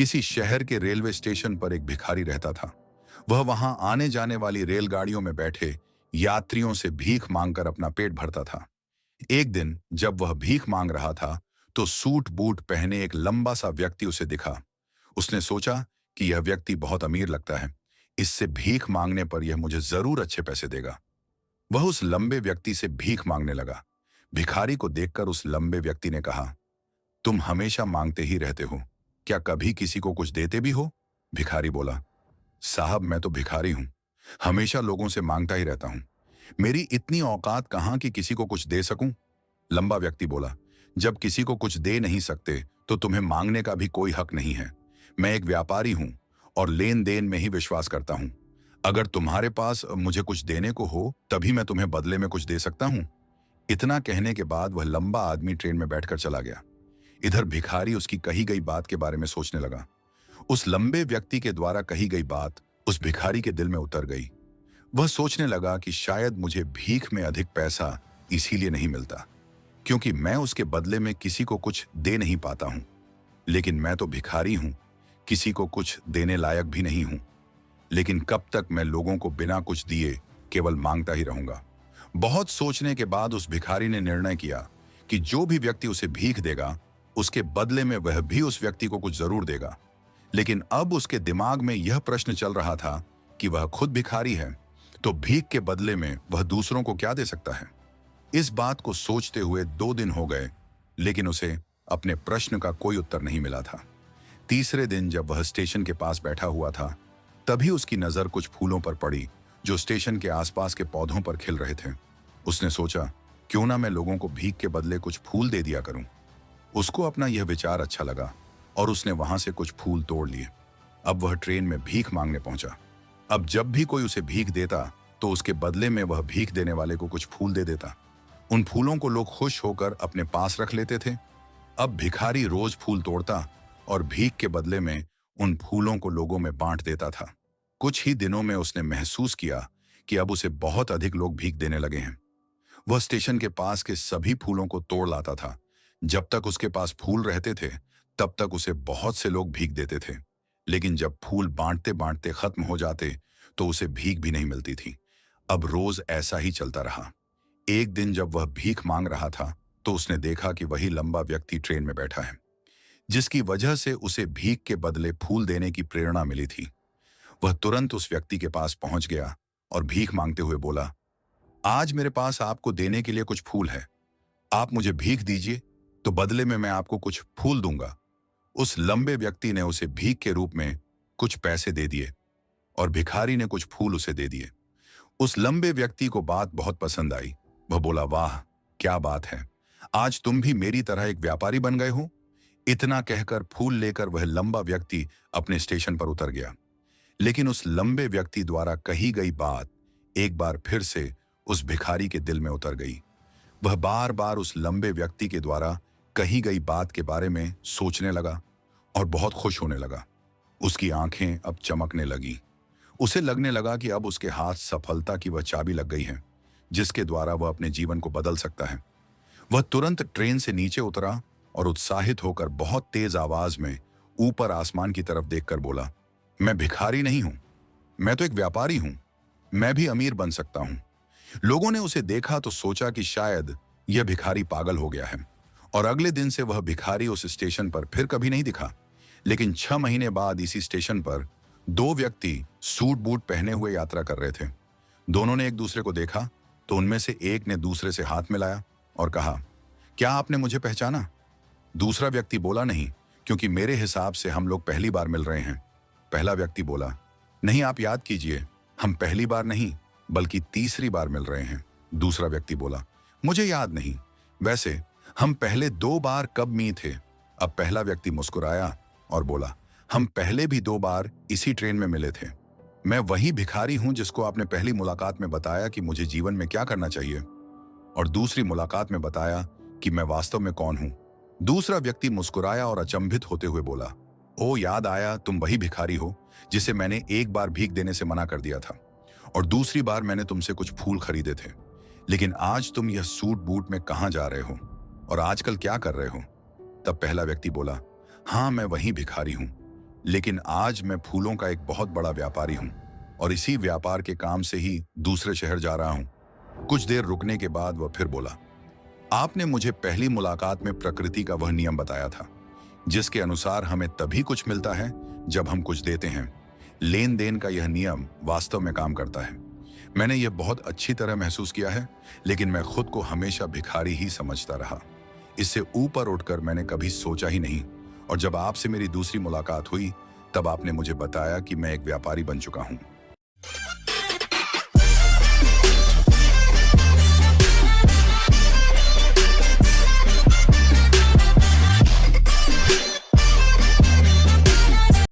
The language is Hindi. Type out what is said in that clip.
किसी शहर के रेलवे स्टेशन पर एक भिखारी रहता था। वह वहां आने जाने वाली रेलगाड़ियों में बैठे यात्रियों से भीख मांगकर अपना पेट भरता था। एक दिन जब वह भीख मांग रहा था, तो सूट बूट पहने एक लंबा सा व्यक्ति उसे दिखा। उसने सोचा कि यह व्यक्ति बहुत अमीर लगता है, इससे भीख मांगने पर यह मुझे जरूर अच्छे पैसे देगा। वह उस लंबे व्यक्ति से भीख मांगने लगा। भिखारी को देखकर उस लंबे व्यक्ति ने कहा, तुम हमेशा मांगते ही रहते हो, क्या कभी किसी को कुछ देते भी हो? भिखारी बोला, साहब मैं तो भिखारी हूं, हमेशा लोगों से मांगता ही रहता हूं। मेरी इतनी औकात कहां कि किसी को कुछ दे सकूं? लंबा व्यक्ति बोला, जब किसी को कुछ दे नहीं सकते तो तुम्हें मांगने का भी कोई हक नहीं है। मैं एक व्यापारी हूं और लेन देन में ही विश्वास करता हूं। अगर तुम्हारे पास मुझे कुछ देने को हो तभी मैं तुम्हें बदले में कुछ दे सकता हूं। इतना कहने के बाद वह लंबा आदमी ट्रेन में बैठकर चला गया। इधर भिखारी उसकी कही गई बात के बारे में सोचने लगा। उस लंबे व्यक्ति के द्वारा कही गई बात उस भिखारी के दिल में उतर गई। वह सोचने लगा कि शायद मुझे भीख में अधिक पैसा इसीलिए नहीं मिलता क्योंकि मैं उसके बदले में किसी को कुछ दे नहीं पाता हूं। लेकिन मैं तो भिखारी हूं, किसी को कुछ देने लायक भी नहीं हूं। लेकिन कब तक मैं लोगों को बिना कुछ दिए केवल मांगता ही रहूंगा? बहुत सोचने के बाद उस भिखारी ने निर्णय किया कि जो भी व्यक्ति उसे भीख देगा उसके बदले में वह भी उस व्यक्ति को कुछ जरूर देगा। लेकिन अब उसके दिमाग में यह प्रश्न चल रहा था कि वह खुद भिखारी है, तो भीख के बदले में वह दूसरों को क्या दे सकता है? इस बात को सोचते हुए 2 दिन हो गए, लेकिन उसे अपने प्रश्न का कोई उत्तर नहीं मिला था। तीसरे दिन जब वह स्टेशन के पास बैठा हुआ था, तभी उसकी नजर कुछ फूलों पर पड़ी जो स्टेशन के आसपास के पौधों पर खिल रहे थे। उसने सोचा, क्यों ना मैं लोगों को भीख के बदले कुछ फूल दे दिया करूं। उसको अपना यह विचार अच्छा लगा और उसने वहां से कुछ फूल तोड़ लिए। अब वह ट्रेन में भीख मांगने पहुंचा। अब जब भी कोई उसे भीख देता तो उसके बदले में वह भीख देने वाले को कुछ फूल दे देता। उन फूलों को लोग खुश होकर अपने पास रख लेते थे। अब भिखारी रोज फूल तोड़ता और भीख के बदले में उन फूलों को लोगों में बांट देता था। कुछ ही दिनों में उसने महसूस किया कि अब उसे बहुत अधिक लोग भीख देने लगे हैं। वह स्टेशन के पास के सभी फूलों को तोड़ लाता था। जब तक उसके पास फूल रहते थे तब तक उसे बहुत से लोग भीख देते थे। लेकिन जब फूल बांटते बांटते खत्म हो जाते तो उसे भीख भी नहीं मिलती थी। अब रोज ऐसा ही चलता रहा। एक दिन जब वह भीख मांग रहा था तो उसने देखा कि वही लंबा व्यक्ति ट्रेन में बैठा है, जिसकी वजह से उसे भीख के बदले फूल देने की प्रेरणा मिली थी। वह तुरंत उस व्यक्ति के पास पहुंच गया और भीख मांगते हुए बोला, आज मेरे पास आपको देने के लिए कुछ फूल है, आप मुझे भीख दीजिए तो बदले में मैं आपको कुछ फूल दूंगा। उस लंबे व्यक्ति ने उसे भीख के रूप में कुछ पैसे दे दिए और भिखारी ने कुछ फूल उसे दे दिए। उस लंबे व्यक्ति को बात बहुत पसंद आई। वह बोला, वाह क्या बात है, आज तुम भी मेरी तरह एक व्यापारी बन गए हो। इतना कहकर फूल लेकर वह लंबा व्यक्ति अपने स्टेशन पर उतर गया। लेकिन उस लंबे व्यक्ति द्वारा कही गई बात एक बार फिर से उस भिखारी के दिल में उतर गई। वह बार बार उस लंबे व्यक्ति के द्वारा कही गई बात के बारे में सोचने लगा और बहुत खुश होने लगा। उसकी आंखें अब चमकने लगी। उसे लगने लगा कि अब उसके हाथ सफलता की वह चाबी लग गई है जिसके द्वारा वह अपने जीवन को बदल सकता है। वह तुरंत ट्रेन से नीचे उतरा और उत्साहित होकर बहुत तेज आवाज में ऊपर आसमान की तरफ देखकर बोला, मैं भिखारी नहीं हूं, मैं तो एक व्यापारी हूं, मैं भी अमीर बन सकता हूं। लोगों ने उसे देखा तो सोचा कि शायद यह भिखारी पागल हो गया है और अगले दिन से वह भिखारी उस स्टेशन पर फिर कभी नहीं दिखा। लेकिन 6 महीने बाद इसी स्टेशन पर 2 व्यक्ति सूट बूट पहने हुए यात्रा कर रहे थे। दोनों ने एक दूसरे को देखा तो उनमें से एक ने दूसरे से हाथ मिलाया और कहा, क्या आपने मुझे पहचाना? दूसरा व्यक्ति बोला, नहीं, क्योंकि मेरे हिसाब से हम लोग पहली बार मिल रहे हैं। पहला व्यक्ति बोला, नहीं आप याद कीजिए, हम पहली बार नहीं बल्कि तीसरी बार मिल रहे हैं। दूसरा व्यक्ति बोला, मुझे याद नहीं, वैसे हम पहले 2 बार कब मिले थे? अब पहला व्यक्ति मुस्कुराया और बोला, हम पहले भी 2 बार इसी ट्रेन में मिले थे। मैं वही भिखारी हूं जिसको आपने पहली मुलाकात में बताया कि मुझे जीवन में क्या करना चाहिए और दूसरी मुलाकात में बताया कि मैं वास्तव में कौन हूं। दूसरा व्यक्ति मुस्कुराया और अचंभित होते हुए बोला, ओ याद आया, तुम वही भिखारी हो जिसे मैंने एक बार भीख देने से मना कर दिया था और दूसरी बार मैंने तुमसे कुछ फूल खरीदे थे। लेकिन आज तुम यह सूट बूट में कहां जा रहे हो और आजकल क्या कर रहे हो? तब पहला व्यक्ति बोला, हाँ मैं वही भिखारी हूं, लेकिन आज मैं फूलों का एक बहुत बड़ा व्यापारी हूँ और इसी व्यापार के काम से ही दूसरे शहर जा रहा हूँ। कुछ देर रुकने के बाद वह फिर बोला, आपने मुझे पहली मुलाकात में प्रकृति का वह नियम बताया था जिसके अनुसार हमें तभी कुछ मिलता है जब हम कुछ देते हैं। लेन देन का यह नियम वास्तव में काम करता है। मैंने यह बहुत अच्छी तरह महसूस किया है, लेकिन मैं खुद को हमेशा भिखारी ही समझता रहा। इससे ऊपर उठकर मैंने कभी सोचा ही नहीं, और जब आपसे मेरी दूसरी मुलाकात हुई तब आपने मुझे बताया कि मैं एक व्यापारी बन चुका हूँ।